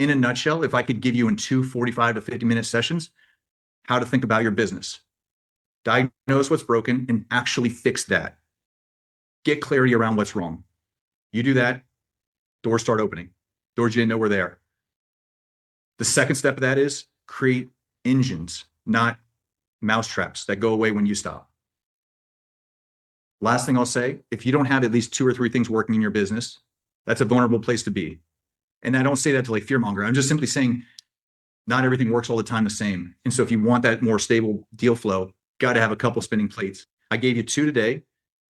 in a nutshell, if I could give you in two 45 to 50-minute sessions, how to think about your business, diagnose what's broken, and actually fix that. Get clarity around what's wrong. You do that, doors start opening. Doors you didn't know were there. The second step of that is create engines, not mousetraps that go away when you stop. Last thing I'll say, if you don't have at least 2 or 3 things working in your business, that's a vulnerable place to be. And I don't say that to like fearmonger. I'm just simply saying not everything works all the time the same. And so if you want that more stable deal flow, got to have a couple spinning plates. I gave you 2 today,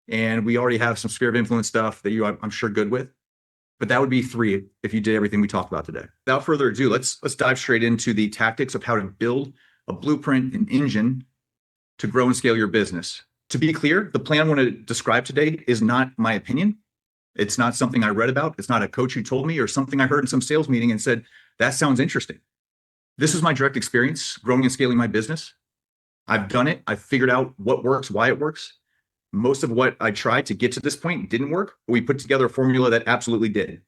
and we already have some sphere of influence stuff that I'm sure good with. But that would be 3 if you did everything we talked about today. Without further ado, let's dive straight into the tactics of how to build a blueprint, an engine to grow and scale your business. To be clear, the plan I want to describe today is not my opinion. It's not something I read about. It's not a coach who told me or something I heard in some sales meeting and said, that sounds interesting. This is my direct experience growing and scaling my business. I've done it. I've figured out what works, why it works. Most of what I tried to get to this point didn't work, but we put together a formula that absolutely did.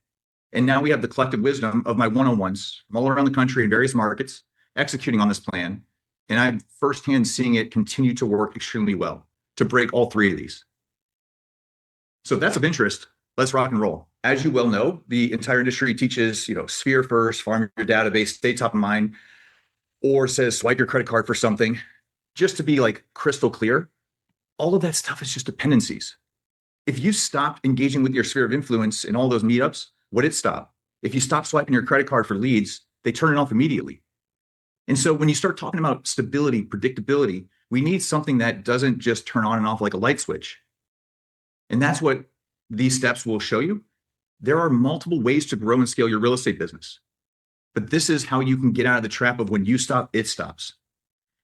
And now we have the collective wisdom of my one-on-ones from all around the country in various markets executing on this plan. And I'm firsthand seeing it continue to work extremely well to break all 3 of these. So if that's of interest, let's rock and roll. As you well know, the entire industry teaches, sphere first, farm your database, stay top of mind, or says swipe your credit card for something. Just to be like crystal clear, all of that stuff is just dependencies. If you stop engaging with your sphere of influence in all those meetups, would it stop? If you stop swiping your credit card for leads, they turn it off immediately. And so when you start talking about stability, predictability, we need something that doesn't just turn on and off like a light switch. And that's what these steps will show you. There are multiple ways to grow and scale your real estate business. But this is how you can get out of the trap of when you stop, it stops.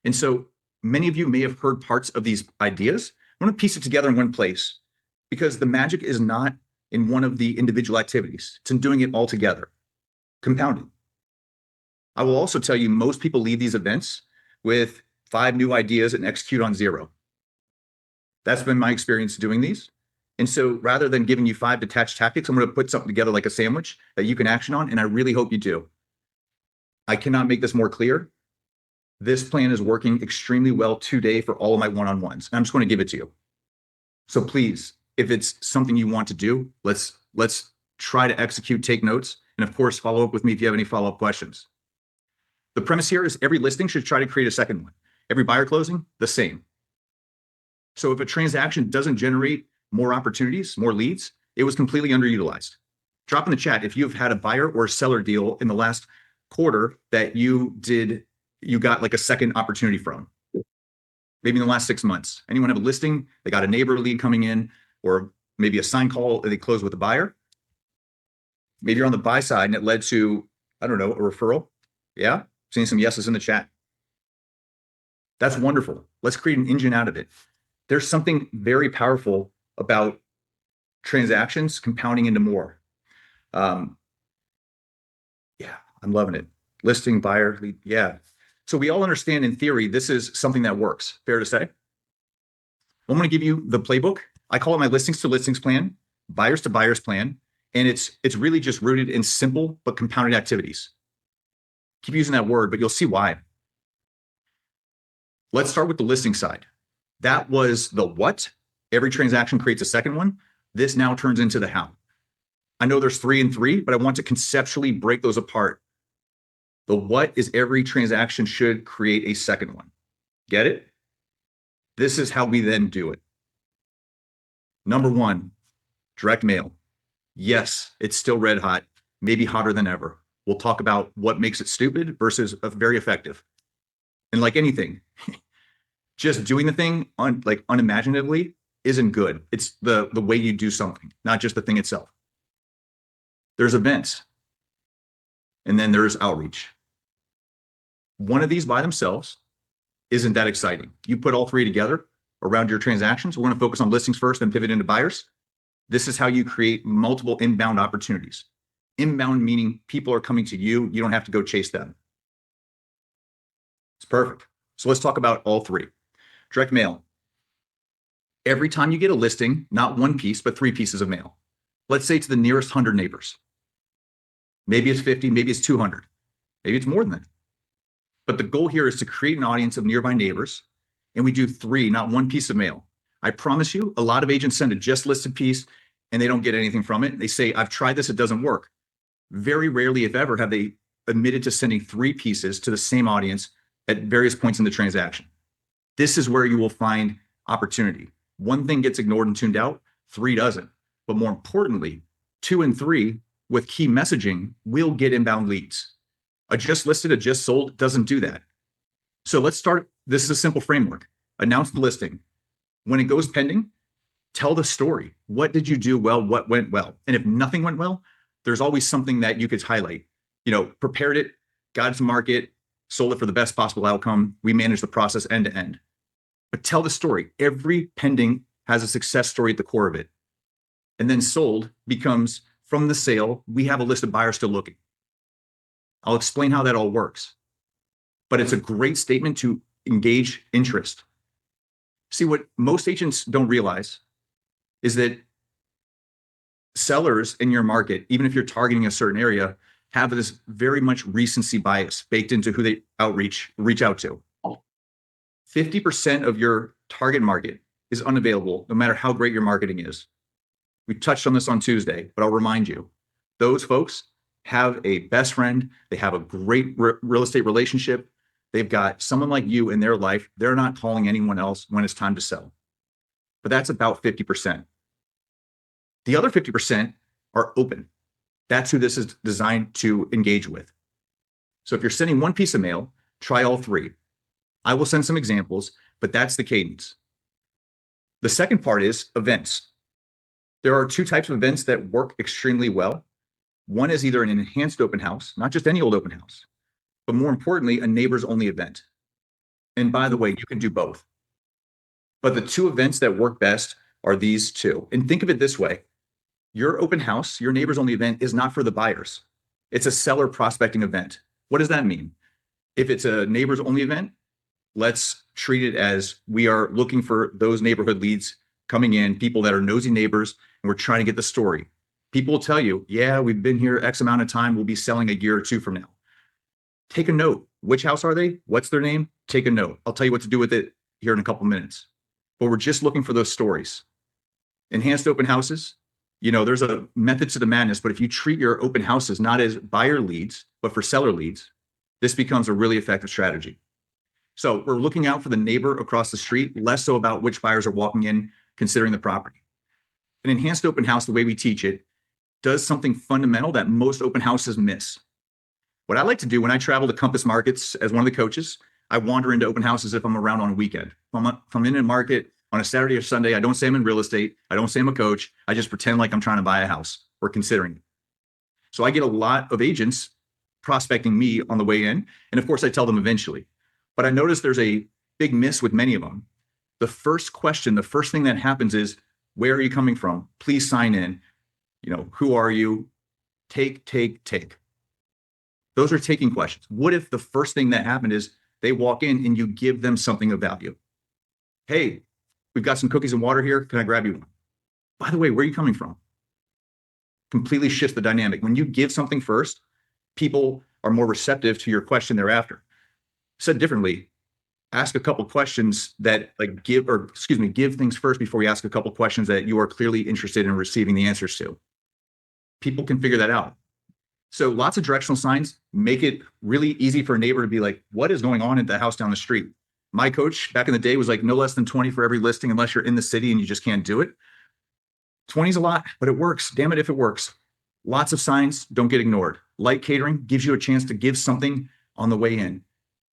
And so many of you may have heard parts of these ideas. I want to piece it together in one place because the magic is not in one of the individual activities. It's in doing it all together, compounded. I will also tell you, most people leave these events with 5 new ideas and execute on 0. That's been my experience doing these. And so rather than giving you 5 detached tactics, I'm going to put something together like a sandwich that you can action on. And I really hope you do. I cannot make this more clear. This plan is working extremely well today for all of my one-on-ones. And I'm just going to give it to you. So please, if it's something you want to do, let's try to execute, take notes, and of course, follow up with me if you have any follow-up questions. The premise here is every listing should try to create a second one. Every buyer closing, the same. So if a transaction doesn't generate more opportunities, more leads, it was completely underutilized. Drop in the chat if you've had a buyer or a seller deal in the last quarter that you got like a second opportunity from. Maybe in the last 6 months. Anyone have a listing? They got a neighbor lead coming in, or maybe a sign call that they closed with a buyer. Maybe you're on the buy side and it led to, I don't know, a referral. Yeah, seeing some yeses in the chat. That's wonderful. Let's create an engine out of it. There's something very powerful about transactions compounding into more. Yeah, I'm loving it. Listing, buyer, lead, yeah. So we all understand in theory, this is something that works. Fair to say? I'm going to give you the playbook. I call it my listings to listings plan, buyers to buyers plan. And it's really just rooted in simple but compounded activities. Keep using that word, but you'll see why. Let's start with the listing side. That was the what. Every transaction creates a second one. This now turns into the how. I know there's 3 and 3, but I want to conceptually break those apart. The what is every transaction should create a second one. Get it? This is how we then do it. Number 1, direct mail. Yes, it's still red hot, maybe hotter than ever. We'll talk about what makes it stupid versus very effective. And like anything, just doing the thing unimaginatively isn't good. It's the way you do something, not just the thing itself. There's events, and then there's outreach. One of these by themselves isn't that exciting. You put all 3 together around your transactions. We're going to focus on listings first and pivot into buyers. This is how you create multiple inbound opportunities. Inbound meaning people are coming to you. You don't have to go chase them. It's perfect. So let's talk about all 3. Direct mail. Every time you get a listing, not 1 piece, but 3 pieces of mail. Let's say to the nearest 100 neighbors. Maybe it's 50, maybe it's 200, maybe it's more than that. But the goal here is to create an audience of nearby neighbors, and we do 3, not 1 piece of mail. I promise you, a lot of agents send a just listed piece and they don't get anything from it. They say, I've tried this, it doesn't work. Very rarely, if ever, have they admitted to sending 3 pieces to the same audience at various points in the transaction. This is where you will find opportunity. 1 thing gets ignored and tuned out, 3 doesn't. But more importantly, 2 and 3 with key messaging will get inbound leads. A just listed, a just sold doesn't do that. So let's start. This is a simple framework. Announce the listing. When it goes pending, tell the story. What did you do well? What went well? And if nothing went well, there's always something that you could highlight. Prepared it, got it to market, sold it for the best possible outcome. We manage the process end to end. But tell the story. Every pending has a success story at the core of it. And then sold becomes, from the sale, we have a list of buyers still looking. I'll explain how that all works. But it's a great statement to engage interest. See, what most agents don't realize is that sellers in your market, even if you're targeting a certain area, have this very much recency bias baked into who they reach out to. 50% of your target market is unavailable, no matter how great your marketing is. We touched on this on Tuesday, but I'll remind you, those folks have a best friend. They have a great real estate relationship. They've got someone like you in their life. They're not calling anyone else when it's time to sell. But that's about 50%. The other 50% are open. That's who this is designed to engage with. So if you're sending 1 piece of mail, try all 3. I will send some examples, but that's the cadence. The second part is events. There are 2 types of events that work extremely well. One is either an enhanced open house, not just any old open house, but more importantly, a neighbors only event. And by the way, you can do both. But the 2 events that work best are these 2. And think of it this way. Your open house, your neighbors only event is not for the buyers. It's a seller prospecting event. What does that mean? If it's a neighbors only event, let's treat it as we are looking for those neighborhood leads coming in, people that are nosy neighbors, and we're trying to get the story. People will tell you, yeah, we've been here X amount of time. We'll be selling a year or 2 from now. Take a note. Which house are they? What's their name? Take a note. I'll tell you what to do with it here in a couple minutes. But we're just looking for those stories. Enhanced open houses, there's a method to the madness, but if you treat your open houses not as buyer leads, but for seller leads, this becomes a really effective strategy. So we're looking out for the neighbor across the street, less so about which buyers are walking in, considering the property. An enhanced open house, the way we teach it, does something fundamental that most open houses miss. What I like to do when I travel to Compass markets as one of the coaches, I wander into open houses if I'm around on a weekend. If I'm in a market on a Saturday or Sunday, I don't say I'm in real estate. I don't say I'm a coach. I just pretend like I'm trying to buy a house or considering it. So I get a lot of agents prospecting me on the way in. And of course, I tell them eventually. But I notice there's a big miss with many of them. The first question, the first thing that happens is, where are you coming from? Please sign in. Who are you? Take. Those are taking questions. What if the first thing that happened is they walk in and you give them something of value? Hey, we've got some cookies and water here. Can I grab you one? By the way, where are you coming from? Completely shifts the dynamic. When you give something first, people are more receptive to your question thereafter. Said differently, ask a couple questions that give things first before you ask a couple questions that you are clearly interested in receiving the answers to. People can figure that out. So lots of directional signs make it really easy for a neighbor to be like, what is going on at the house down the street? My coach back in the day was like, no less than 20 for every listing unless you're in the city and you just can't do it. 20 is a lot, but it works. Damn it if it works. Lots of signs don't get ignored. Light catering gives you a chance to give something on the way in.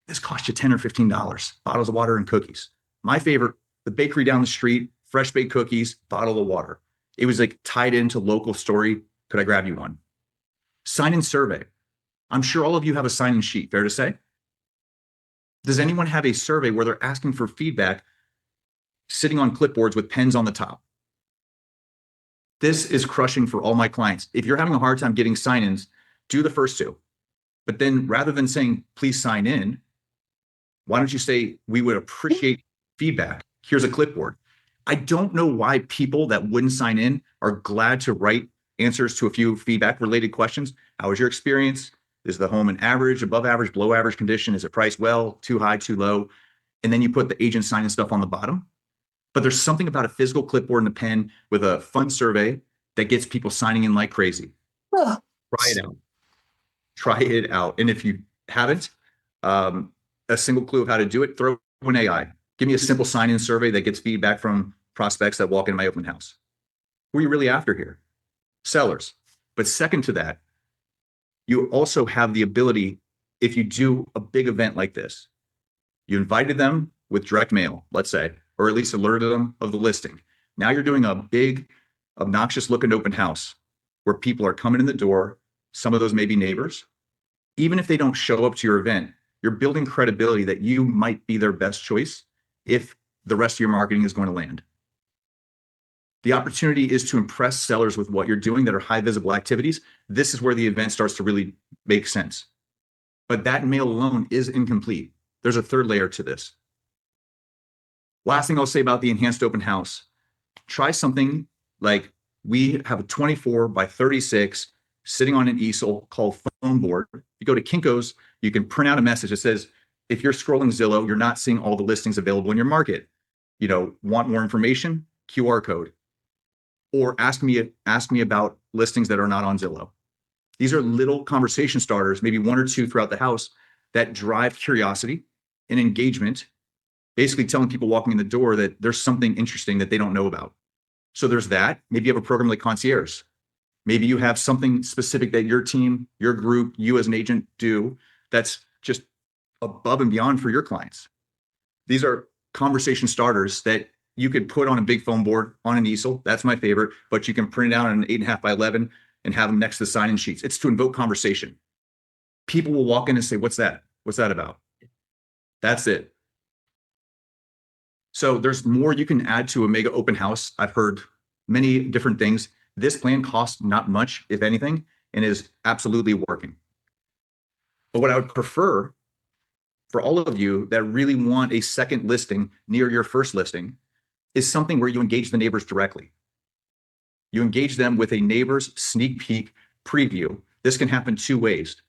This costs you $10 or $15, bottles of water and cookies. My favorite, the bakery down the street, fresh baked cookies, bottle of water. It was tied into local story. Could I grab you one? Sign-in survey. I'm sure all of you have a sign-in sheet, fair to say? Does anyone have a survey where they're asking for feedback sitting on clipboards with pens on the top? This is crushing for all my clients. If you're having a hard time getting sign-ins, do the first 2. But then rather than saying, please sign in, why don't you say, we would appreciate feedback. Here's a clipboard. I don't know why people that wouldn't sign in are glad to write answers to a few feedback related questions. How was your experience? Is the home an average, above average, below average condition? Is it priced well, too high, too low? And then you put the agent signing stuff on the bottom. But there's something about a physical clipboard and a pen with a fun survey that gets people signing in like crazy. Try it out. Try it out. And if you haven't, a single clue of how to do it, throw an AI. Give me a simple sign-in survey that gets feedback from prospects that walk into my open house. Who are you really after here? Sellers. But second to that, you also have the ability, if you do a big event like this, you invited them with direct mail, let's say, or at least alerted them of the listing. Now you're doing a big, obnoxious looking open house where people are coming in the door. Some of those may be neighbors. Even if they don't show up to your event, you're building credibility that you might be their best choice if the rest of your marketing is going to land. The opportunity is to impress sellers with what you're doing that are high visible activities. This is where the event starts to really make sense. But that mail alone is incomplete. There's a third layer to this. Last thing I'll say about the enhanced open house, try something like we have a 24 by 36 sitting on an easel called phone board. You go to Kinko's, you can print out a message that says, if you're scrolling Zillow, you're not seeing all the listings available in your market. Want more information? QR code. Or ask me about listings that are not on Zillow. These are little conversation starters, maybe one or two throughout the house, that drive curiosity and engagement, basically telling people walking in the door that there's something interesting that they don't know about. So there's that. Maybe you have a program like Concierge. Maybe you have something specific that your team, your group, you as an agent do that's just above and beyond for your clients. These are conversation starters that you could put on a big foam board on an easel. That's my favorite, but you can print it out on an 8.5 by 11 and have them next to the sign-in sheets. It's to invoke conversation. People will walk in and say, what's that? What's that about? That's it. So there's more you can add to a mega open house. I've heard many different things. This plan costs not much, if anything, and is absolutely working. But what I would prefer for all of you that really want a second listing near your first listing is something where you engage the neighbors directly. You engage them with a neighbor's sneak peek preview. This can happen two ways.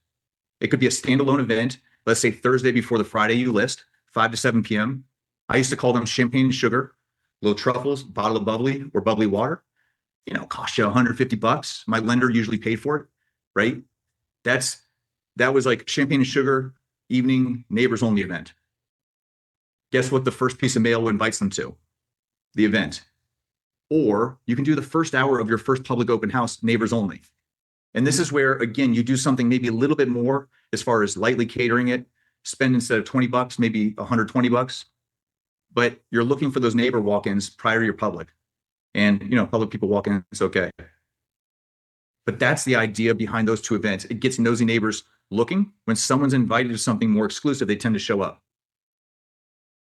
It could be a standalone event, let's say Thursday before the Friday you list, 5 to 7 p.m. I used to call them champagne and sugar, little truffles, bottle of bubbly or bubbly water. Cost you $150. My lender usually paid for it, right? That was like champagne and sugar, evening, neighbors only event. Guess what the first piece of mail invites them to? The event. Or you can do the first hour of your first public open house, neighbors only. And this is where, again, you do something maybe a little bit more as far as lightly catering it, spend instead of $20, maybe $120, but you're looking for those neighbor walk-ins prior to your public. And, public people walk in, it's okay. But that's the idea behind those two events. It gets nosy neighbors looking. When someone's invited to something more exclusive, they tend to show up.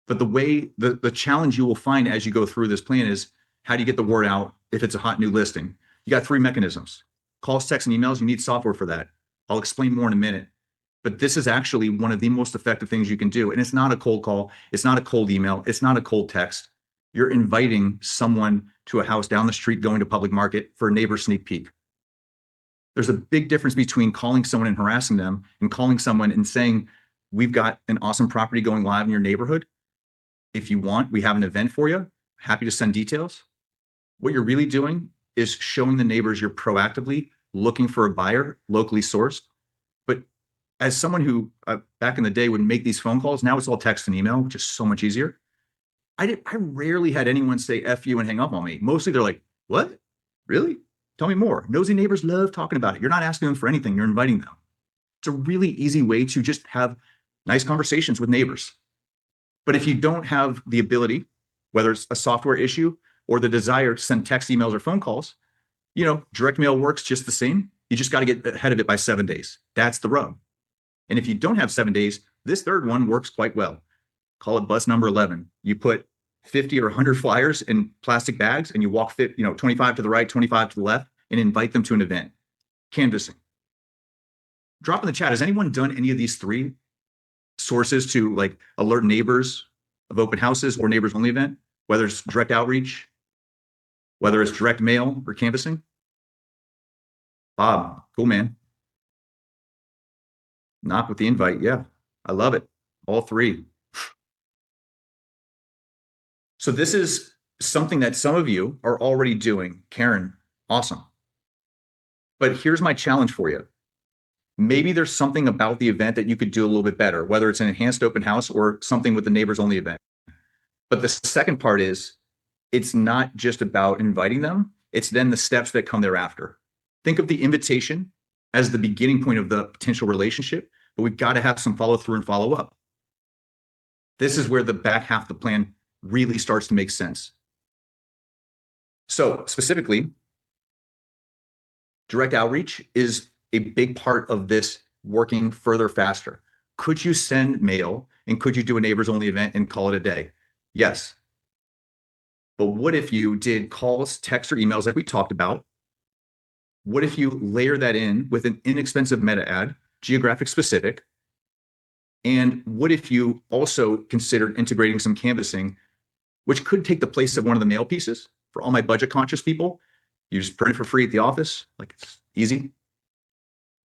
But the challenge you will find as you go through this plan is, how do you get the word out if it's a hot new listing? You got three mechanisms: calls, texts, and emails. You need software for that. I'll explain more in a minute. But this is actually one of the most effective things you can do. And it's not a cold call. It's not a cold email. It's not a cold text. You're inviting someone to a house down the street going to public market for a neighbor sneak peek. There's a big difference between calling someone and harassing them and calling someone and saying, we've got an awesome property going live in your neighborhood. If you want, we have an event for you. Happy to send details. What you're really doing is showing the neighbors you're proactively looking for a buyer, locally sourced. But as someone who back in the day would make these phone calls, now it's all text and email, which is so much easier. I rarely had anyone say F you and hang up on me. Mostly they're like, what? Really? Tell me more. Nosy neighbors love talking about it. You're not asking them for anything. You're inviting them. It's a really easy way to just have nice conversations with neighbors. But if you don't have the ability, whether it's a software issue or the desire to send text, emails, or phone calls, direct mail works just the same. You just got to get ahead of it by 7 days. That's the rub. And if you don't have 7 days, this third one works quite well. Call it bus number 11. You put 50 or 100 flyers in plastic bags and you walk 25 to the right, 25 to the left, and invite them to an event. Canvassing. Drop in the chat. Has anyone done any of these three sources to like alert neighbors of open houses or neighbors only event, whether it's direct outreach, whether it's direct mail or canvassing? Bob, cool, man. Not with the invite. Yeah, I love it. All three. So this is something that some of you are already doing. Karen, awesome. But here's my challenge for you. Maybe there's something about the event that you could do a little bit better, whether it's an enhanced open house or something with the neighbors only event. But the second part is it's not just about inviting them, it's then the steps that come thereafter. Think of the invitation as the beginning point of the potential relationship, but we've got to have some follow through and follow up. This is where the back half of the plan really starts to make sense. So specifically, direct outreach is a big part of this working further faster. Could you send mail and could you do a neighbors only event and call it a day? Yes. But what if you did calls, texts, or emails like we talked about? What if you layer that in with an inexpensive meta ad, geographic specific? And what if you also considered integrating some canvassing, which could take the place of one of the mail pieces for all my budget conscious people? You just print it for free at the office, like it's easy.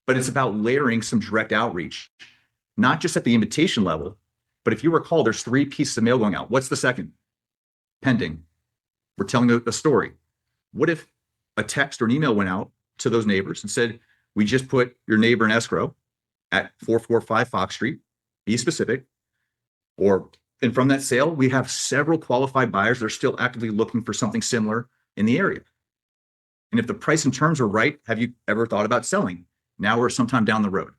But it's about layering some direct outreach, not just at the invitation level, but if you recall, there's 3 pieces of mail going out. What's the second? Pending. We're telling a story. What if a text or an email went out to those neighbors and said, we just put your neighbor in escrow at 445 Fox Street, be specific, and from that sale, we have several qualified buyers that are still actively looking for something similar in the area. And if the price and terms are right, have you ever thought about selling now or sometime down the road?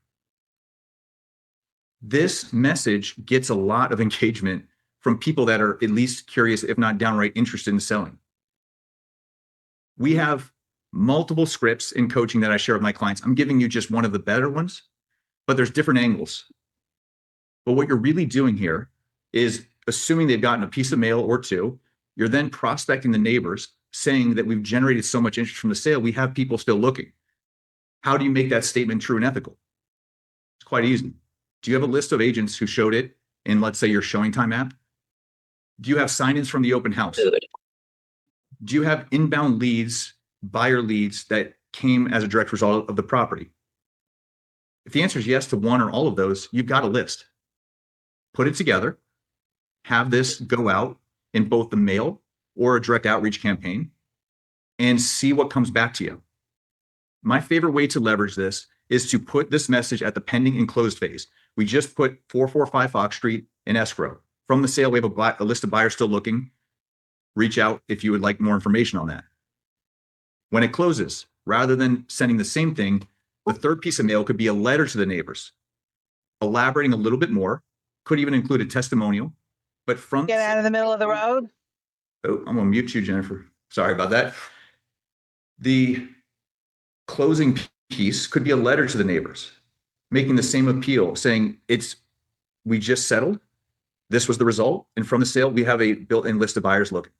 This message gets a lot of engagement from people that are at least curious, if not downright interested in selling. We have multiple scripts in coaching that I share with my clients. I'm giving you just one of the better ones, but there's different angles. But what you're really doing here is assuming they've gotten a piece of mail or two, you're then prospecting the neighbors, saying that we've generated so much interest from the sale, we have people still looking. How do you make that statement true and ethical? It's quite easy. Do you have a list of agents who showed it in, let's say, your showing time app? Do you have sign-ins from the open house? Do you have inbound leads, buyer leads that came as a direct result of the property? If the answer is yes to one or all of those, you've got a list. Put it together, have this go out in both the mail or a direct outreach campaign, and see what comes back to you. My favorite way to leverage this is to put this message at the pending and closed phase. We just put 445 Fox Street in escrow. From the sale, we have a list of buyers still looking. Reach out if you would like more information on that. When it closes, rather than sending the same thing, the third piece of mail could be a letter to the neighbors, elaborating a little bit more, could even include a testimonial. But from Get out of the middle of the road. Oh, I'm gonna mute you, Jennifer. Sorry about that. The closing piece could be a letter to the neighbors, making the same appeal, saying we just settled. This was the result. And from the sale, we have a built-in list of buyers looking.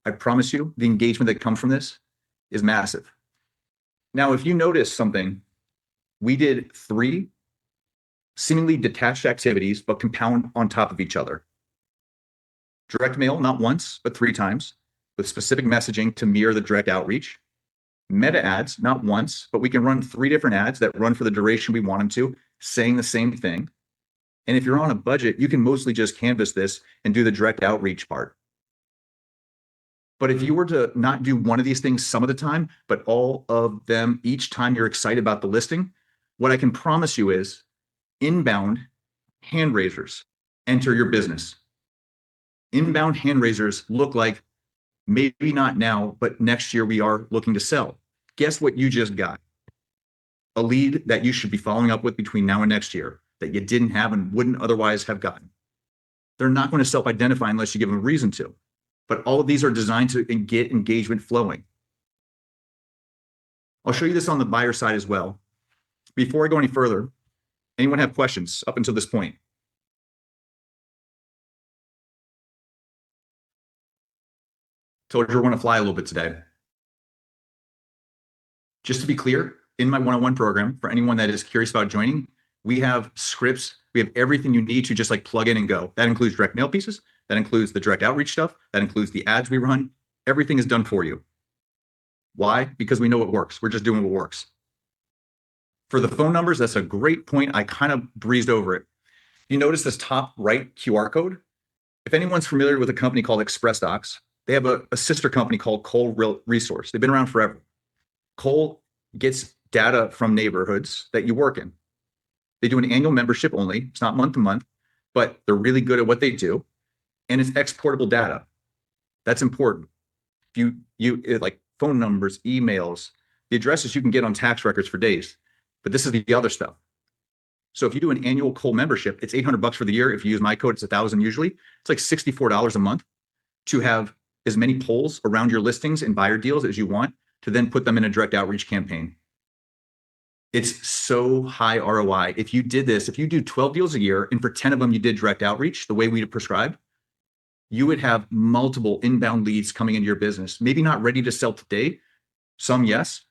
I promise you, the engagement that comes from this is massive. Now, if you notice something, we did 3 seemingly detached activities, but compound on top of each other. Direct mail, not once, but 3 times, with specific messaging to mirror the direct outreach. Meta ads, not once, but we can run 3 different ads that run for the duration we want them to, saying the same thing. And if you're on a budget, you can mostly just canvas this and do the direct outreach part. But if you were to not do one of these things some of the time, but all of them each time you're excited about the listing, what I can promise you is inbound hand raisers enter your business. Inbound hand raisers look like maybe not now, but next year we are looking to sell. Guess what you just got? A lead that you should be following up with between now and next year that you didn't have and wouldn't otherwise have gotten. They're not going to self-identify unless you give them a reason to. But all of these are designed to get engagement flowing. I'll show you this on the buyer side as well. Before I go any further, anyone have questions up until this point? Told you we're going to fly a little bit today. Just to be clear, in my one-on-one program, for anyone that is curious about joining, we have scripts, we have everything you need to just like plug in and go. That includes direct mail pieces, that includes the direct outreach stuff, that includes the ads we run. Everything is done for you. Why? Because we know what works. We're just doing what works. For the phone numbers, that's a great point. I kind of breezed over it. You notice this top right QR code? If anyone's familiar with a company called Express Docs, they have a sister company called Cole Resource. They've been around forever. Cole gets data from neighborhoods that you work in. They do an annual membership only. It's not month to month, but they're really good at what they do. And it's exportable data. That's important. Like phone numbers, emails, the addresses you can get on tax records for days. But this is the other stuff. So if you do an annual Cole membership, it's $800 for the year. If you use my code, it's $1,000 usually. It's like $64 a month to have as many polls around your listings and buyer deals as you want to then put them in a direct outreach campaign. It's so high ROI. If you did this, if you do 12 deals a year and for 10 of them you did direct outreach the way we prescribed, you would have multiple inbound leads coming into your business. Maybe not ready to sell today, some yes,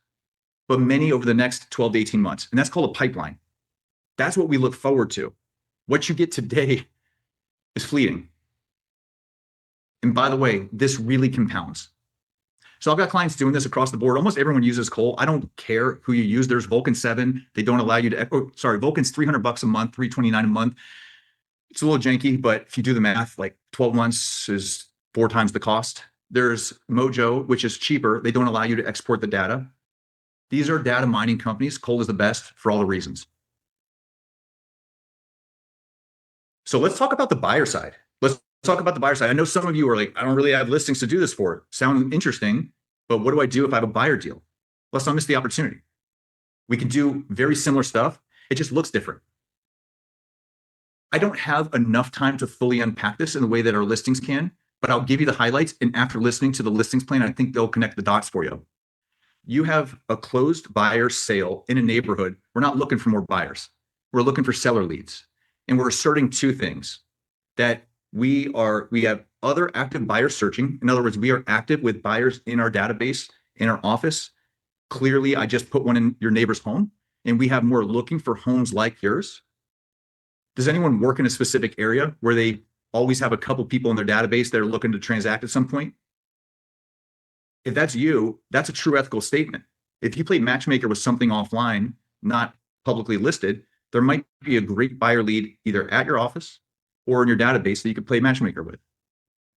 but many over the next 12 to 18 months. And that's called a pipeline. That's what we look forward to. What you get today is fleeting. And by the way, this really compounds. So I've got clients doing this across the board. Almost everyone uses Cole. I don't care who you use. There's Vulcan 7. They don't allow you to, Vulcan's $300 a month, $329 a month. It's a little janky, but if you do the math, like 12 months is 4 times the cost. There's Mojo, which is cheaper. They don't allow you to export the data. These are data mining companies. Cole is the best for all the reasons. So let's talk about the buyer side. Let's talk about the buyer side. I know some of you are like, I don't really have listings to do this for. Sound interesting, but what do I do if I have a buyer deal? Let's not miss the opportunity. We can do very similar stuff. It just looks different. I don't have enough time to fully unpack this in the way that our listings can, but I'll give you the highlights. And after listening to the listings plan, I think they'll connect the dots for you. You have a closed buyer sale in a neighborhood. We're not looking for more buyers. We're looking for seller leads. And we're asserting 2 things: that we have other active buyers searching. In other words, we are active with buyers in our database, in our office. Clearly, I just put one in your neighbor's home, and we have more looking for homes like yours. Does anyone work in a specific area where they always have a couple people in their database that are looking to transact at some point? If that's you, that's a true ethical statement. If you play matchmaker with something offline, not publicly listed, there might be a great buyer lead either at your office or in your database that you could play matchmaker with.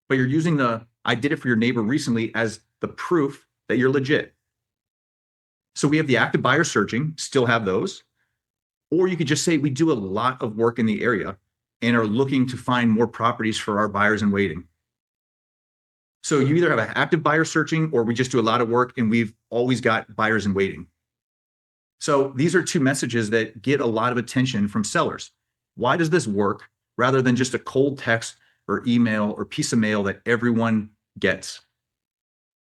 But you're using I did it for your neighbor recently as the proof that you're legit. So we have the active buyer searching, still have those. Or you could just say we do a lot of work in the area and are looking to find more properties for our buyers in waiting. So you either have an active buyer searching or we just do a lot of work and we've always got buyers in waiting. So these are 2 messages that get a lot of attention from sellers. Why does this work rather than just a cold text or email or piece of mail that everyone gets?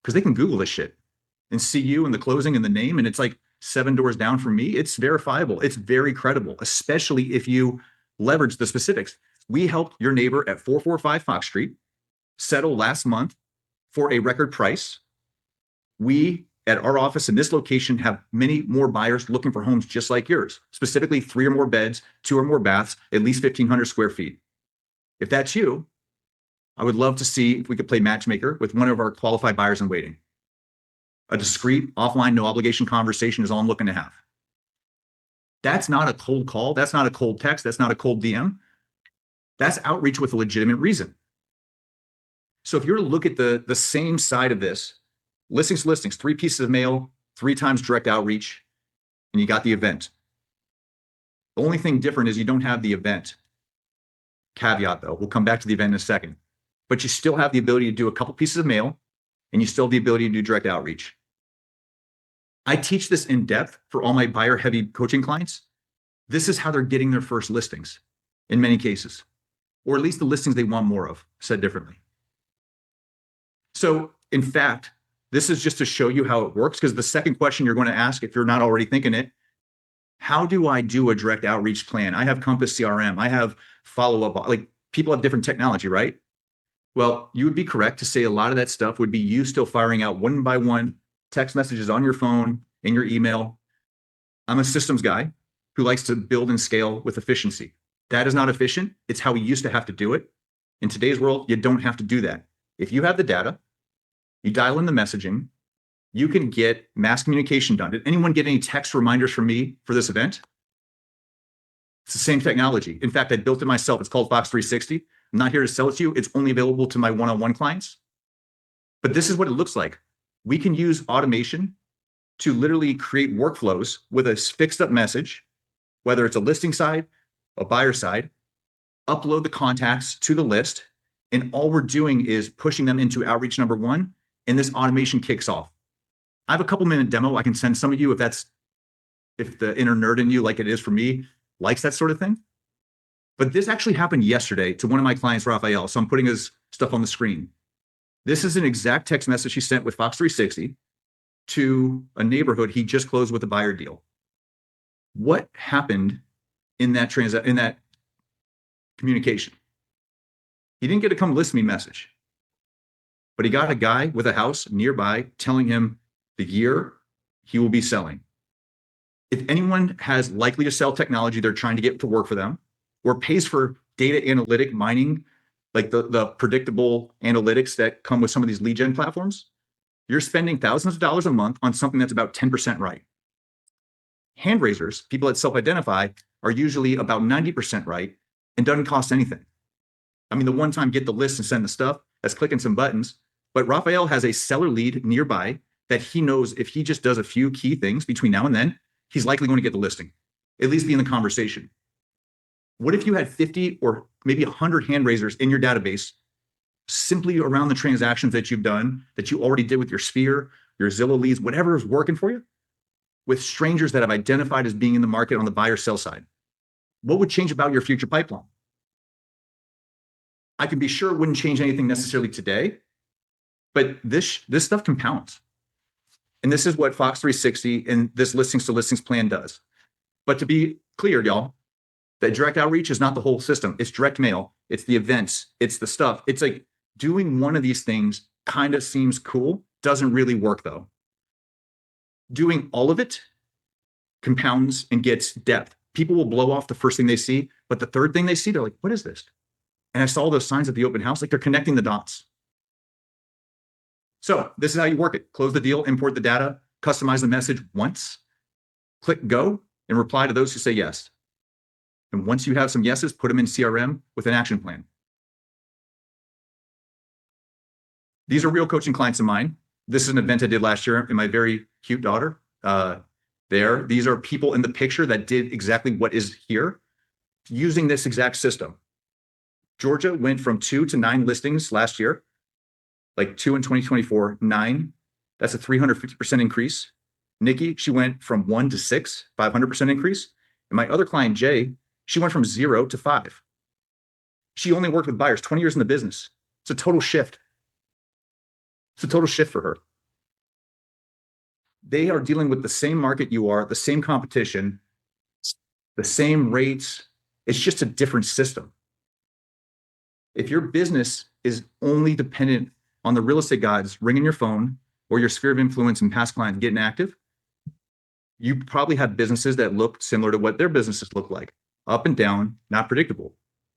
Because they can Google this shit and see you and the closing and the name, and it's like 7 doors down from me. It's verifiable. It's very credible, especially if you leverage the specifics. We helped your neighbor at 445 Fox Street settle last month for a record price. We at our office in this location have many more buyers looking for homes just like yours, specifically 3 or more beds, 2 or more baths, at least 1,500 square feet. If that's you, I would love to see if we could play matchmaker with one of our qualified buyers in waiting. A discreet, offline, no obligation conversation is all I'm looking to have. That's not a cold call. That's not a cold text. That's not a cold DM. That's outreach with a legitimate reason. So if you're to look at the same side of this, listings, 3 pieces of mail, 3 times direct outreach, and you got the event. The only thing different is you don't have the event. Caveat though, we'll come back to the event in a second. But you still have the ability to do a couple pieces of mail, and you still have the ability to do direct outreach. I teach this in depth for all my buyer heavy coaching clients. This is how they're getting their first listings in many cases, or at least the listings they want more of, said differently. So in fact, this is just to show you how it works, because the second question you're going to ask, if you're not already thinking it, how do I do a direct outreach plan? I have Compass CRM. I have follow-up. Like, people have different technology, right? Well, you would be correct to say a lot of that stuff would be you still firing out one by one text messages on your phone, in your email. I'm a systems guy who likes to build and scale with efficiency. That is not efficient. It's how we used to have to do it. In today's world, you don't have to do that. If you have the data, you dial in the messaging, you can get mass communication done. Did anyone get any text reminders from me for this event? It's the same technology. In fact, I built it myself. It's called Fox 360. I'm not here to sell it to you. It's only available to my one-on-one clients. But this is what it looks like. We can use automation to literally create workflows with a fixed up message, whether it's a listing side, a buyer side, upload the contacts to the list. And all we're doing is pushing them into outreach number one. And this automation kicks off. I have a couple minute demo I can send some of you if the inner nerd in you, like it is for me, likes that sort of thing. But this actually happened yesterday to one of my clients, Raphael. So I'm putting his stuff on the screen. This is an exact text message he sent with Fox 360 to a neighborhood he just closed with a buyer deal. What happened in that communication? He didn't get a come list me message, but he got a guy with a house nearby telling him the year he will be selling. If anyone has likely to sell technology they're trying to get to work for them, or pays for data analytic mining, like the predictable analytics that come with some of these lead gen platforms, you're spending thousands of dollars a month on something that's about 10% right. Hand raisers, people that self-identify, are usually about 90% right and doesn't cost anything. I mean, the one time get the list and send the stuff, that's clicking some buttons, but Raphael has a seller lead nearby that he knows if he just does a few key things between now and then, he's likely going to get the listing, at least be in the conversation. What if you had 50 or maybe 100 hand raisers in your database simply around the transactions that you've done, that you already did with your Sphere, your Zillow leads, whatever is working for you, with strangers that have identified as being in the market on the buyer sell side? What would change about your future pipeline? I can be sure it wouldn't change anything necessarily today, but this stuff compounds. And this is what Fox 360 and this listings to listings plan does. But to be clear, y'all, that direct outreach is not the whole system. It's direct mail. It's the events. It's the stuff. It's like doing one of these things kind of seems cool. Doesn't really work though. Doing all of it compounds and gets depth. People will blow off the first thing they see, but the third thing they see, they're like, what is this? And I saw those signs at the open house, like they're connecting the dots. So this is how you work it. Close the deal, import the data, customize the message once, click go, and reply to those who say yes. And once you have some yeses, put them in CRM with an action plan. These are real coaching clients of mine. This is an event I did last year in my very cute daughter. These are people in the picture that did exactly what is here using this exact system. Georgia went from 2 to 9 listings last year, like 2 in 2024, 9. That's a 350% increase. Nikki, she went from 1 to 6, 500% increase. And my other client, Jay, she went from 0 to 5. She only worked with buyers, 20 years in the business. It's a total shift. It's a total shift for her. They are dealing with the same market you are, the same competition, the same rates. It's just a different system. If your business is only dependent on the real estate gods ringing your phone or your sphere of influence and past clients getting active, you probably have businesses that look similar to what their businesses look like. Up and down, not predictable.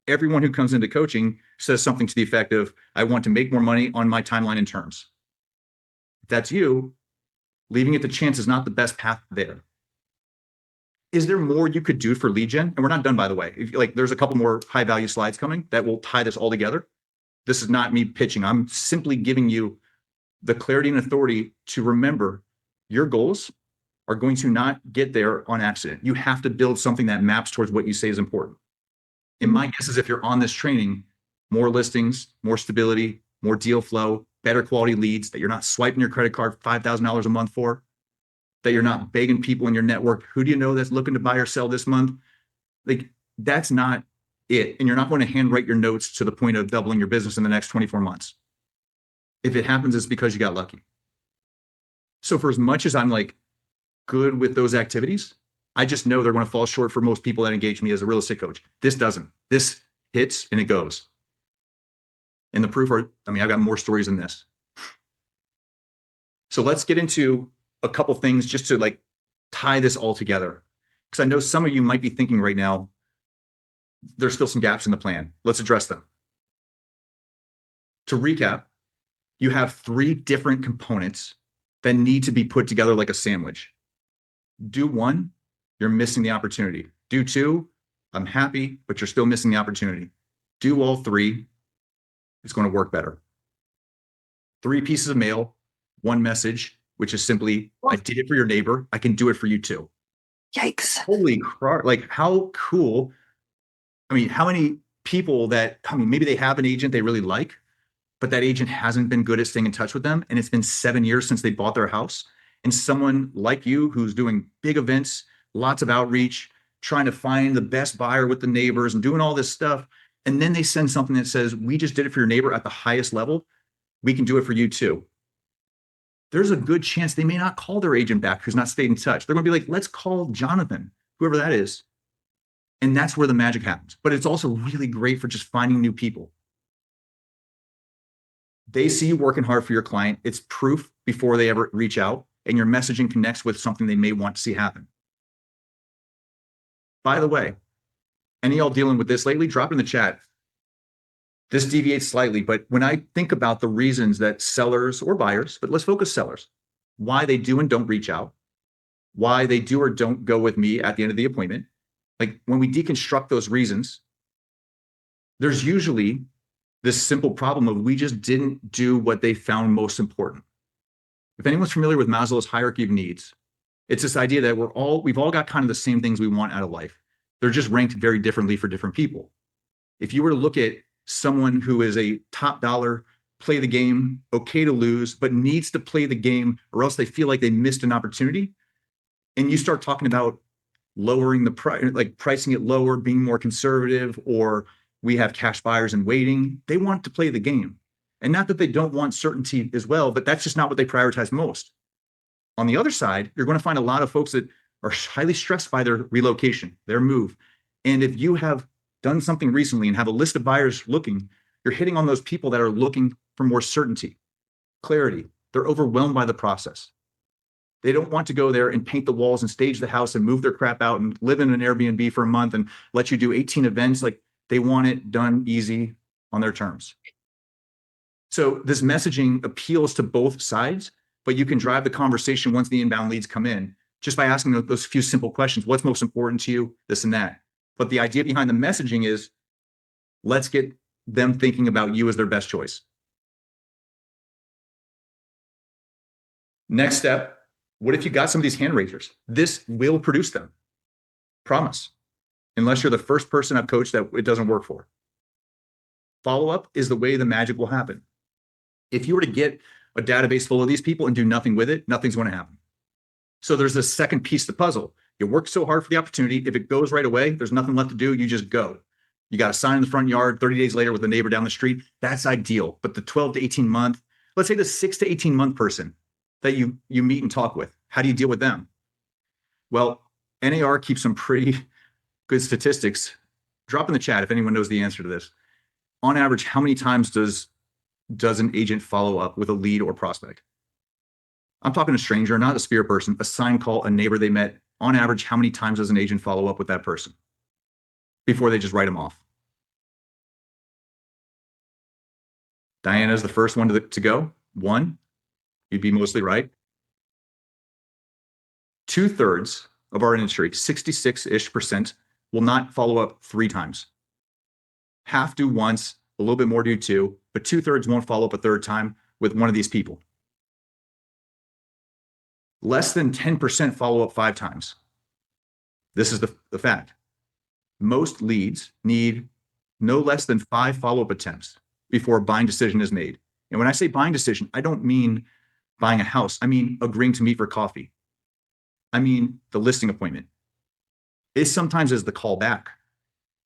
Everyone who comes into coaching says something to the effect of, I want to make more money on my timeline and terms. If that's you, leaving it to chance is not the best path there. Is there more you could do for lead gen? And we're not done, by the way. There's a couple more high value slides coming that will tie this all together. This is not me pitching. I'm simply giving you the clarity and authority to remember your goals are going to not get there on accident. You have to build something that maps towards what you say is important. And my guess is if you're on this training, more listings, more stability, more deal flow, better quality leads that you're not swiping your credit card $5,000 a month for, that you're not begging people in your network, who do you know that's looking to buy or sell this month? Like, that's not it. And you're not going to handwrite your notes to the point of doubling your business in the next 24 months. If it happens, it's because you got lucky. So for as much as I'm like good with those activities, I just know they're going to fall short for most people that engage me as a real estate coach. This doesn't. This hits and it goes. And the proof are, I've got more stories than this. So let's get into a couple things just to like tie this all together. Because I know some of you might be thinking right now, there's still some gaps in the plan. Let's address them. To recap, you have 3 different components that need to be put together like a sandwich. Do one, you're missing the opportunity. Do two, I'm happy, but you're still missing the opportunity. Do all three, it's going to work better. 3 pieces of mail, 1 message, which is simply, I did it for your neighbor. I can do it for you too. Yikes. Holy crap. Like, how cool. I mean, how many people that, I mean, maybe they have an agent they really like, but that agent hasn't been good at staying in touch with them. And it's been 7 years since they bought their house. And someone like you who's doing big events, lots of outreach, trying to find the best buyer with the neighbors and doing all this stuff. And then they send something that says, we just did it for your neighbor at the highest level. We can do it for you too. There's a good chance they may not call their agent back who's not stayed in touch. They're going to be like, let's call Jonathan, whoever that is. And that's where the magic happens. But it's also really great for just finding new people. They see you working hard for your client. It's proof before they ever reach out, and your messaging connects with something they may want to see happen. By the way, any of y'all dealing with this lately, drop in the chat. This deviates slightly, but when I think about the reasons that sellers or buyers, but let's focus sellers, why they do and don't reach out, why they do or don't go with me at the end of the appointment, like when we deconstruct those reasons, there's usually this simple problem of we just didn't do what they found most important. If anyone's familiar with Maslow's hierarchy of needs, it's this idea that we've all got kind of the same things we want out of life. They're just ranked very differently for different people. If you were to look at someone who is a top dollar, play the game, okay to lose, but needs to play the game or else they feel like they missed an opportunity, and you start talking about lowering the price, like pricing it lower, being more conservative, or we have cash buyers and waiting, they want to play the game. And not that they don't want certainty as well, but that's just not what they prioritize most. On the other side, you're going to find a lot of folks that are highly stressed by their relocation, their move. And if you have done something recently and have a list of buyers looking, you're hitting on those people that are looking for more certainty, clarity. They're overwhelmed by the process. They don't want to go there and paint the walls and stage the house and move their crap out and live in an Airbnb for a month and let you do 18 events. Like, they want it done easy on their terms. So this messaging appeals to both sides, but you can drive the conversation once the inbound leads come in just by asking those few simple questions. What's most important to you? This and that. But the idea behind the messaging is, let's get them thinking about you as their best choice. Next step, what if you got some of these hand raisers? This will produce them. Promise. Unless you're the first person I've coached that it doesn't work for. Follow-up is the way the magic will happen. If you were to get a database full of these people and do nothing with it, nothing's going to happen. So there's a second piece to the puzzle. You work so hard for the opportunity. If it goes right away, there's nothing left to do. You just go. You got a sign in the front yard 30 days later with a neighbor down the street. That's ideal. But the 12 to 18 month, let's say the 6 to 18 month person that you meet and talk with, how do you deal with them? Well, NAR keeps some pretty good statistics. Drop in the chat if anyone knows the answer to this. On average, how many times does an agent follow up with a lead or prospect? I'm talking a stranger, not a sphere person, a sign call, a neighbor they met. On average, how many times does an agent follow up with that person before they just write them off? Diana's the first one to go. 1, you'd be mostly right. 2/3 of our industry, 66-ish%, will not follow up 3 times. Half do once, a little bit more do 2, but 2/3 won't follow up a 3rd time with one of these people. Less than 10% follow up 5 times. This is the fact. Most leads need no less than 5 follow-up attempts before a buying decision is made. And when I say buying decision, I don't mean buying a house. I mean agreeing to meet for coffee. I mean the listing appointment. It sometimes is the call back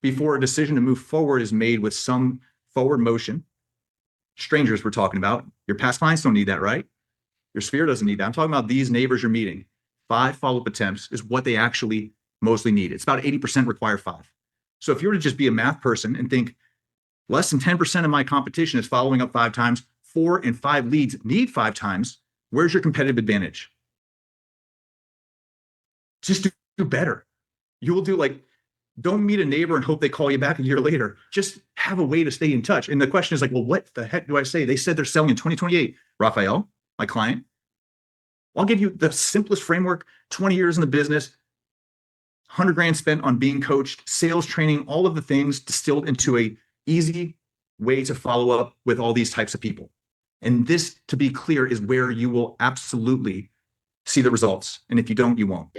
before a decision to move forward is made with some forward motion. Strangers we're talking about. Your past clients don't need that, right? Your sphere doesn't need that. I'm talking about these neighbors you're meeting. 5 follow-up attempts is what they actually mostly need. It's about 80% require 5. So if you were to just be a math person and think less than 10% of my competition is following up 5 times, 4 and 5 leads need 5 times, where's your competitive advantage? Just do better. You will do don't meet a neighbor and hope they call you back a year later. Just have a way to stay in touch. And the question is well, what the heck do I say? They said they're selling in 2028. Raphael, my client, I'll give you the simplest framework, 20 years in the business, 100 grand spent on being coached, sales training, all of the things distilled into a easy way to follow up with all these types of people. And this, to be clear, is where you will absolutely see the results. And if you don't, you won't.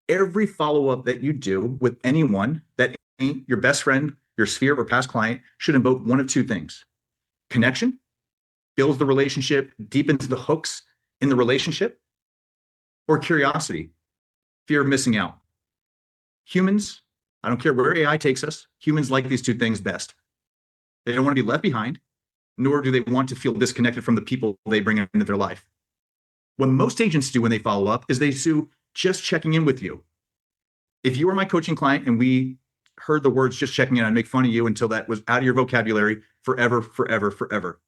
Every follow-up that you do with anyone that ain't your best friend, your sphere, or past client should invoke one of two things: connection, builds the relationship, deepens the hooks in the relationship, or curiosity, fear of missing out. Humans, I don't care where AI takes us, humans like these two things best. They don't want to be left behind, nor do they want to feel disconnected from the people they bring into their life. What most agents do when they follow up is they do just checking in with you. If you were my coaching client and we heard the words just checking in, I'd make fun of you until that was out of your vocabulary forever, forever, forever.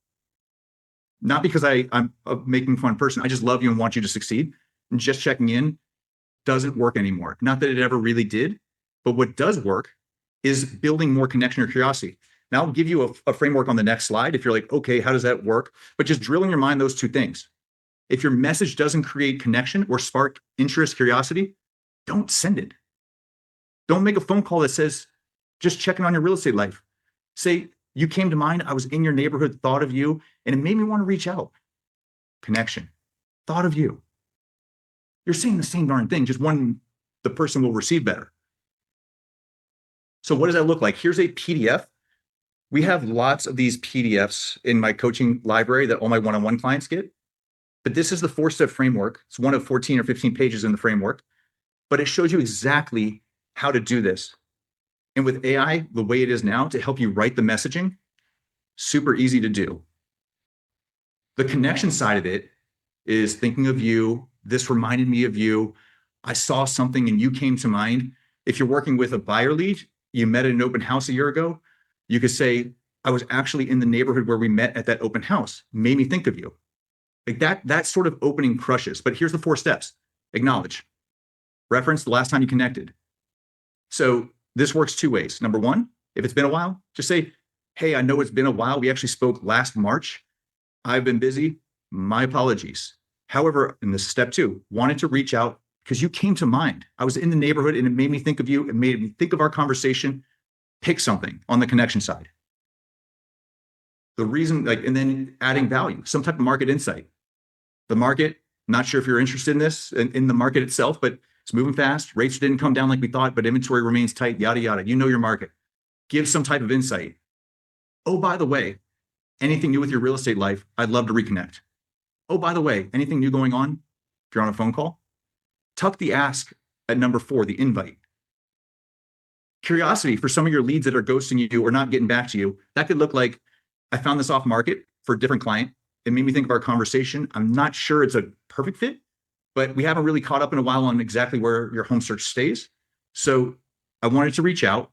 Not because I'm a making fun person. I just love you and want you to succeed. And just checking in doesn't work anymore. Not that it ever really did, but what does work is building more connection or curiosity. Now I'll give you a framework on the next slide if you're like, okay, how does that work? But just drill in your mind those two things. If your message doesn't create connection or spark interest, curiosity, don't send it. Don't make a phone call that says, just checking on your real estate life. Say, you came to mind, I was in your neighborhood, thought of you, and it made me want to reach out. Connection, thought of you. You're saying the same darn thing, just one, the person will receive better. So what does that look like? Here's a PDF. We have lots of these PDFs in my coaching library that all my one-on-one clients get. But this is the 4-step framework. It's one of 14 or 15 pages in the framework, but it shows you exactly how to do this. And with AI, the way it is now, to help you write the messaging, super easy to do. The connection side of it is thinking of you. This reminded me of you. I saw something and you came to mind. If you're working with a buyer lead, you met at an open house a year ago, you could say, I was actually in the neighborhood where we met at that open house. Made me think of you. Like that sort of opening crushes. But here's the 4 steps. Acknowledge. Reference the last time you connected. So this works 2 ways. Number 1, if it's been a while, just say, hey, I know it's been a while. We actually spoke last March. I've been busy. My apologies. However, in this step 2, wanted to reach out because you came to mind. I was in the neighborhood and it made me think of you. It made me think of our conversation. Pick something on the connection side. The reason, and then adding value, some type of market insight. The market, not sure if you're interested in this, in the market itself, but it's moving fast. Rates didn't come down like we thought, but inventory remains tight, yada, yada. You know your market. Give some type of insight. Oh, by the way, anything new with your real estate life, I'd love to reconnect. Oh, by the way, anything new going on? If you're on a phone call, tuck the ask at number 4, the invite. Curiosity for some of your leads that are ghosting you or not getting back to you. That could look like, I found this off market for a different client. It made me think of our conversation. I'm not sure it's a perfect fit, but we haven't really caught up in a while on exactly where your home search stays. So I wanted to reach out.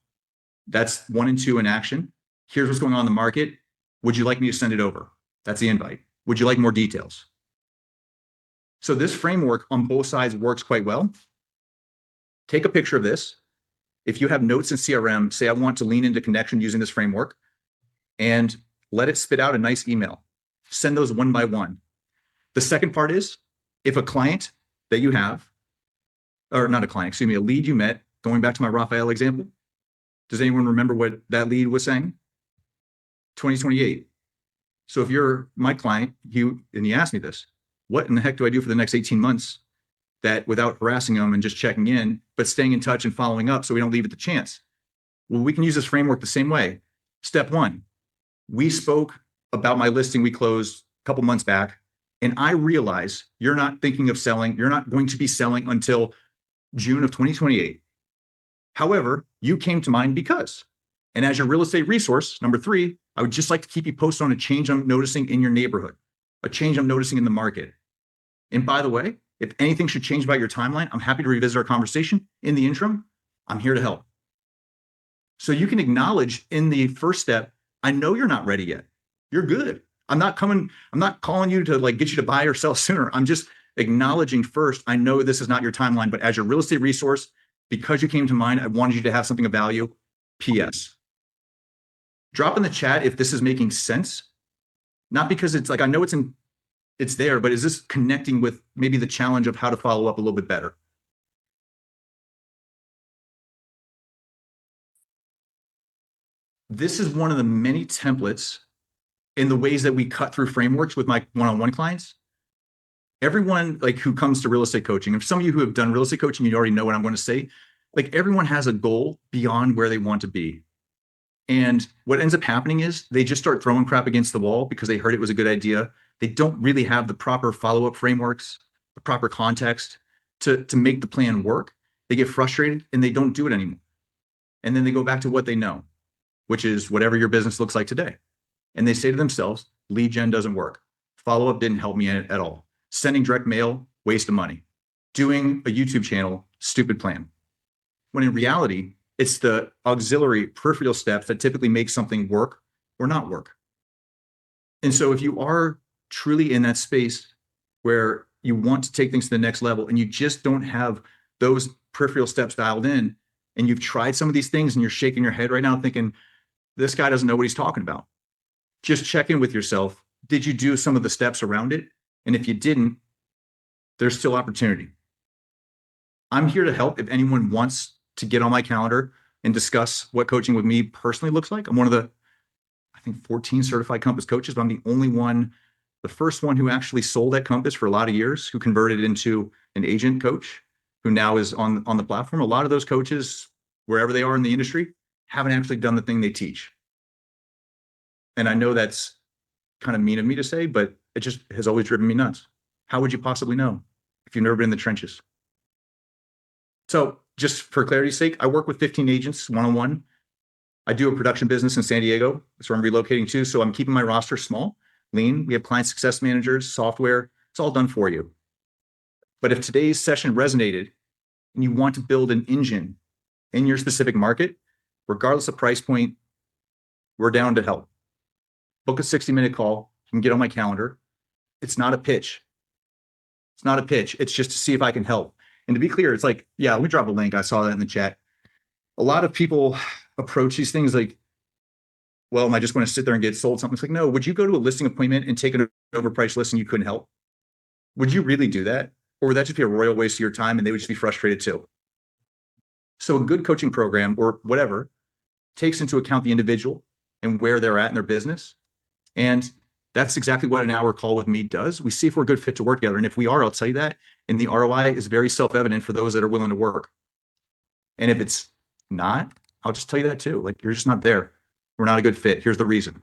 That's 1 and 2 in action. Here's what's going on in the market. Would you like me to send it over? That's the invite. Would you like more details? So this framework on both sides works quite well. Take a picture of this. If you have notes in CRM, say I want to lean into connection using this framework, and let it spit out a nice email. Send those one by one. The second part is, if a client that you have, or not a client, excuse me, a lead you met, going back to my Raphael example, does anyone remember what that lead was saying? 2028. So if you're my client, and you asked me this, what in the heck do I do for the next 18 months that without harassing them and just checking in, but staying in touch and following up so we don't leave it to chance? Well, we can use this framework the same way. Step 1, we spoke about my listing we closed a couple months back, and I realize you're not thinking of selling. You're not going to be selling until June of 2028. However, you came to mind because, and as your real estate resource, number 3, I would just like to keep you posted on a change I'm noticing in your neighborhood, a change I'm noticing in the market. And by the way, if anything should change about your timeline, I'm happy to revisit our conversation. In the interim, I'm here to help. So you can acknowledge in the first step, I know you're not ready yet. You're good. I'm not calling you to get you to buy or sell sooner. I'm just acknowledging first, I know this is not your timeline, but as your real estate resource, because you came to mind, I wanted you to have something of value. PS. Drop in the chat if this is making sense. Not because it's I know it's it's there, but is this connecting with maybe the challenge of how to follow up a little bit better? This is one of the many templates in the ways that we cut through frameworks with my one-on-one clients. Everyone like who comes to real estate coaching, and for some of you who have done real estate coaching, you already know what I'm going to say. Like everyone has a goal beyond where they want to be. And what ends up happening is they just start throwing crap against the wall because they heard it was a good idea. They don't really have the proper follow-up frameworks, the proper context to make the plan work. They get frustrated and they don't do it anymore. And then they go back to what they know, which is whatever your business looks like today. And they say to themselves, lead gen doesn't work. Follow-up didn't help me at all. Sending direct mail, waste of money. Doing a YouTube channel, stupid plan. When in reality, it's the auxiliary peripheral steps that typically make something work or not work. And so if you are truly in that space where you want to take things to the next level and you just don't have those peripheral steps dialed in, and you've tried some of these things and you're shaking your head right now thinking, this guy doesn't know what he's talking about. Just check in with yourself. Did you do some of the steps around it? And if you didn't, there's still opportunity. I'm here to help if anyone wants to get on my calendar and discuss what coaching with me personally looks like. I'm one of the, I think, 14 certified Compass coaches, but I'm the only one, the first one who actually sold at Compass for a lot of years, who converted into an agent coach, who now is on the platform. A lot of those coaches, wherever they are in the industry, haven't actually done the thing they teach. And I know that's kind of mean of me to say, but it just has always driven me nuts. How would you possibly know if you've never been in the trenches? So just for clarity's sake, I work with 15 agents one-on-one. I do a production business in San Diego. That's where I'm relocating to. So I'm keeping my roster small, lean. We have client success managers, software. It's all done for you. But if today's session resonated and you want to build an engine in your specific market, regardless of price point, we're down to help. Book a 60-minute call. You can get on my calendar. It's not a pitch. It's not a pitch. It's just to see if I can help. And to be clear, it's like, yeah, let me drop a link. I saw that in the chat. A lot of people approach these things like, well, am I just going to sit there and get sold something? It's like, no, would you go to a listing appointment and take an overpriced listing you couldn't help? Would you really do that? Or would that just be a royal waste of your time and they would just be frustrated too? So a good coaching program or whatever takes into account the individual and where they're at in their business. And that's exactly what an hour call with me does. We see if we're a good fit to work together. And if we are, I'll tell you that. And the ROI is very self-evident for those that are willing to work. And if it's not, I'll just tell you that too. Like, you're just not there. We're not a good fit. Here's the reason.